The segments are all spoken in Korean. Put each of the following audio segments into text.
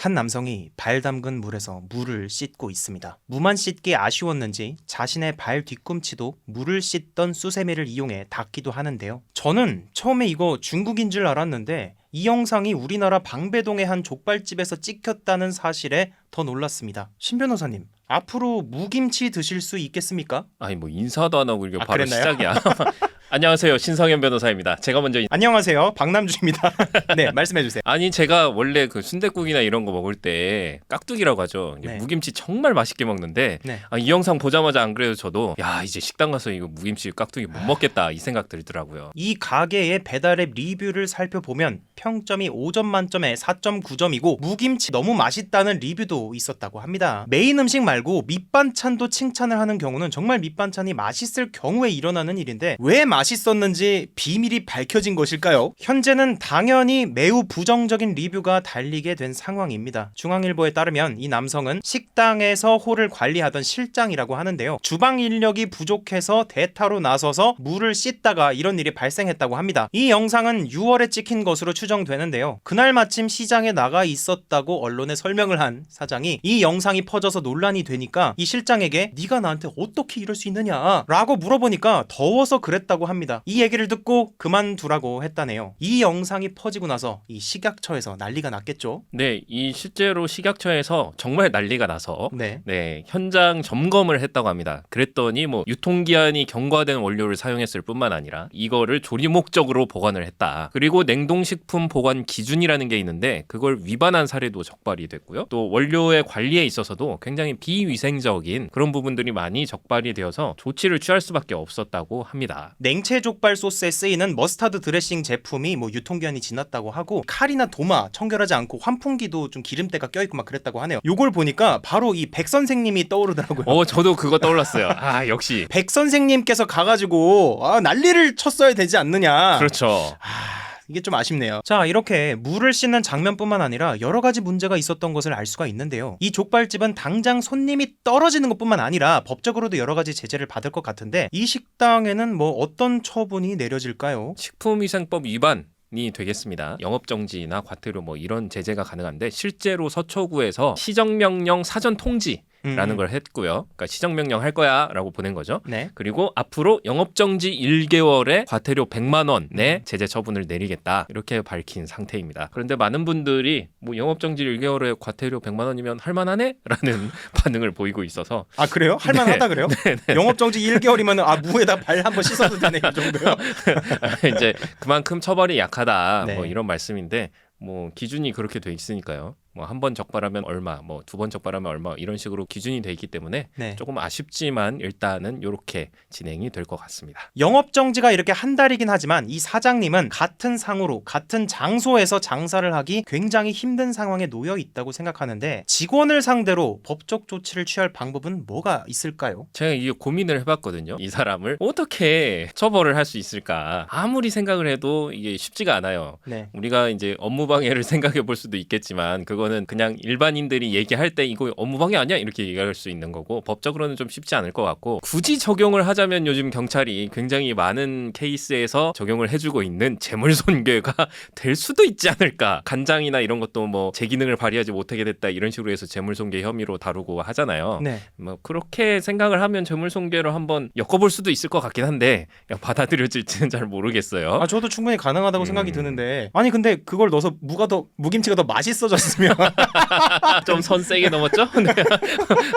한 남성이 발 담근 물에서 물을 씻고 있습니다. 무만 씻기 아쉬웠는지 자신의 발 뒤꿈치도 물을 씻던 수세미를 이용해 닦기도 하는데요. 저는 처음에 이거 중국인 줄 알았는데 이 영상이 우리나라 방배동의 한 족발집에서 찍혔다는 사실에 더 놀랐습니다. 신 변호사님, 앞으로 무김치 드실 수 있겠습니까? 아니 뭐 인사도 안 하고 이게 바로 그랬나요? 시작이야. 안녕하세요, 신성현 변호사입니다. 제가 먼저 안녕하세요, 박남주입니다. 네, 말씀해주세요. 아니 제가 원래 그 순댓국이나 이런 거 먹을 때 깍두기라고 하죠. 이제 네. 무김치 정말 맛있게 먹는데 네. 이 영상 보자마자 안 그래도 저도 야 이제 식당 가서 이거 무김치 깍두기 못 먹겠다 이 생각 들더라고요. 이 가게의 배달앱 리뷰를 살펴보면 평점이 5점 만점에 4.9점이고 무김치 너무 맛있다는 리뷰도 있었다고 합니다. 메인 음식 말고 밑반찬도 칭찬을 하는 경우는 정말 밑반찬이 맛있을 경우에 일어나는 일인데 왜 맛있었는지 비밀이 밝혀진 것일까요? 현재는 당연히 매우 부정적인 리뷰가 달리게 된 상황입니다. 중앙일보에 따르면 이 남성은 식당에서 홀을 관리하던 실장이라고 하는데요. 주방 인력이 부족해서 대타로 나서서 물을 씻다가 이런 일이 발생했다고 합니다. 이 영상은 6월에 찍힌 것으로 추정되는데요. 그날 마침 시장에 나가 있었다고 언론에 설명을 한 사장이 이 영상이 퍼져서 논란이 되니까 이 실장에게 네가 나한테 어떻게 이럴 수 있느냐 라고 물어보니까 더워서 그랬다고 합니다. 이 얘기를 듣고 그만두라고 했다네요. 이 영상이 퍼지고 나서 이 식약처에서 난리가 났겠죠. 네, 이 실제로 식약처에서 정말 난리가 나서 네. 현장 점검을 했다고 합니다. 그랬더니 뭐 유통기한이 경과된 원료를 사용했을 뿐만 아니라 이거를 조리 목적으로 보관을 했다. 그리고 냉동식품 보관 기준이라는 게 있는데 그걸 위반한 사례도 적발이 됐고요. 또 원료의 관리에 있어서도 굉장히 비위생적인 그런 부분들이 많이 적발이 되어서 조치를 취할 수밖에 없었다고 합니다. 냉채 족발 소스에 쓰이는 머스타드 드레싱 제품이 뭐 유통기한이 지났다고 하고 칼이나 도마 청결하지 않고 환풍기도 좀 기름때가 껴있고 막 그랬다고 하네요. 요걸 보니까 바로 이 백 선생님이 떠오르더라고요. 저도 그거 떠올랐어요. 아, 역시. 백 선생님께서 가가지고 난리를 쳤어야 되지 않느냐. 그렇죠. 이게 좀 아쉽네요. 자, 이렇게 물을 씻는 장면뿐만 아니라 여러 가지 문제가 있었던 것을 알 수가 있는데요. 이 족발집은 당장 손님이 떨어지는 것뿐만 아니라 법적으로도 여러 가지 제재를 받을 것 같은데 이 식당에는 뭐 어떤 처분이 내려질까요? 식품위생법 위반이 되겠습니다. 영업정지나 과태료 뭐 이런 제재가 가능한데 실제로 서초구에서 시정명령 사전 통지 라는 걸 했고요. 그러니까 시정명령 할 거야 라고 보낸 거죠. 네. 그리고 앞으로 영업정지 1개월에 과태료 100만 원의 제재 처분을 내리겠다 이렇게 밝힌 상태입니다. 그런데 많은 분들이 뭐 영업정지 1개월에 과태료 100만 원이면 할만하네? 라는 반응을 보이고 있어서 아, 그래요? 할만하다 그래요? 영업정지 1개월이면 무에다 발 한번 씻어도 되네 이 정도요? 이제 그만큼 처벌이 약하다 네. 뭐 이런 말씀인데 뭐 기준이 그렇게 돼 있으니까요. 뭐 한 번 적발하면 얼마, 뭐 두 번 적발하면 얼마 이런 식으로 기준이 돼 있기 때문에 네. 조금 아쉽지만 일단은 이렇게 진행이 될 것 같습니다. 영업정지가 이렇게 한 달이긴 하지만 이 사장님은 같은 상으로 같은 장소에서 장사를 하기 굉장히 힘든 상황에 놓여 있다고 생각하는데 직원을 상대로 법적 조치를 취할 방법은 뭐가 있을까요? 제가 이게 고민을 해봤거든요. 이 사람을 어떻게 처벌을 할 수 있을까? 아무리 생각을 해도 이게 쉽지가 않아요. 네. 우리가 이제 업무방해를 생각해 볼 수도 있겠지만 그거는 그냥 일반인들이 얘기할 때 이거 업무방해 아니야? 이렇게 얘기할 수 있는 거고 법적으로는 좀 쉽지 않을 것 같고 굳이 적용을 하자면 요즘 경찰이 굉장히 많은 케이스에서 적용을 해주고 있는 재물손괴가 될 수도 있지 않을까? 간장이나 이런 것도 뭐 제 기능을 발휘하지 못하게 됐다 이런 식으로 해서 재물손괴 혐의로 다루고 하잖아요. 네. 뭐 그렇게 생각을 하면 재물손괴로 한번 엮어볼 수도 있을 것 같긴 한데 받아들여질지는 잘 모르겠어요. 저도 충분히 가능하다고 생각이 드는데 아니 근데 그걸 넣어서 무김치가 더 맛있어졌으면 좀 선 세게 넘었죠? 네.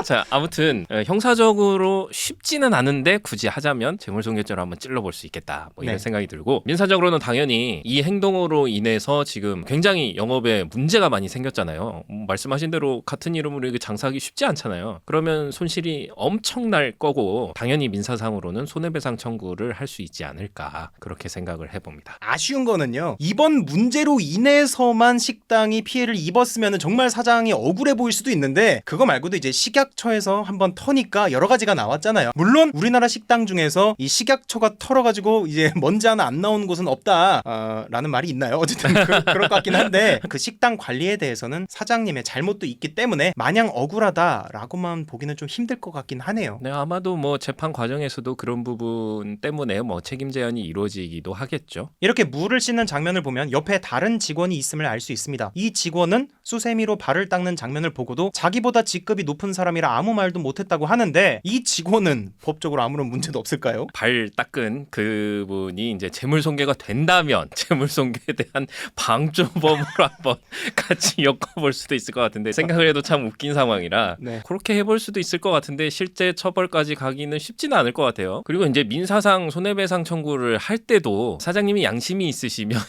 자, 아무튼 형사적으로 쉽지는 않은데 굳이 하자면 재물손괴죄로 한번 찔러볼 수 있겠다 뭐 이런 네. 생각이 들고 민사적으로는 당연히 이 행동으로 인해서 지금 굉장히 영업에 문제가 많이 생겼잖아요. 말씀하신 대로 같은 이름으로 이게 장사하기 쉽지 않잖아요. 그러면 손실이 엄청날 거고 당연히 민사상으로는 손해배상 청구를 할 수 있지 않을까 그렇게 생각을 해봅니다. 아쉬운 거는요. 이번 문제로 인해서만 식당이 피해를 입었으면 정말 사장이 억울해 보일 수도 있는데 그거 말고도 이제 식약처에서 한번 터니까 여러 가지가 나왔잖아요. 물론 우리나라 식당 중에서 이 식약처가 털어가지고 이제 먼지 하나 안 나오는 곳은 없다 라는 말이 있나요? 어쨌든 그럴 것 같긴 한데 그 식당 관리에 대해서는 사장님의 잘못도 있기 때문에 마냥 억울하다라고만 보기는 좀 힘들 것 같긴 하네요. 네, 아마도 뭐 재판 과정에서도 그런 부분 때문에 뭐 책임 제한이 이루어지기도 하겠죠. 이렇게 물을 씻는 장면을 보면 옆에 다른 직원이 있음을 알 수 있습니다. 이 직원은 수세미로 발을 닦는 장면을 보고도 자기보다 직급이 높은 사람이라 아무 말도 못했다고 하는데 이 직원은 법적으로 아무런 문제도 없을까요? 발 닦은 그분이 이제 재물손괴가 된다면 재물손괴에 대한 방조범으로 한번 같이 엮어볼 수도 있을 것 같은데 생각을 해도 참 웃긴 상황이라 네. 그렇게 해볼 수도 있을 것 같은데 실제 처벌까지 가기는 쉽지는 않을 것 같아요. 그리고 이제 민사상 손해배상 청구를 할 때도 사장님이 양심이 있으시면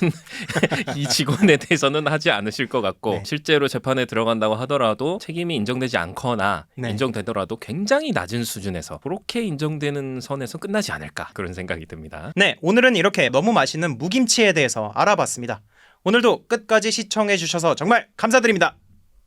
이 직원에 대해서는 하지 않으실 것 같고 네. 실제로 재판에 들어간다고 하더라도 책임이 인정되지 않거나 네. 인정되더라도 굉장히 낮은 수준에서 그렇게 인정되는 선에서 끝나지 않을까 그런 생각이 듭니다. 네, 오늘은 이렇게 너무 맛있는 무김치에 대해서 알아봤습니다. 오늘도 끝까지 시청해 주셔서 정말 감사드립니다.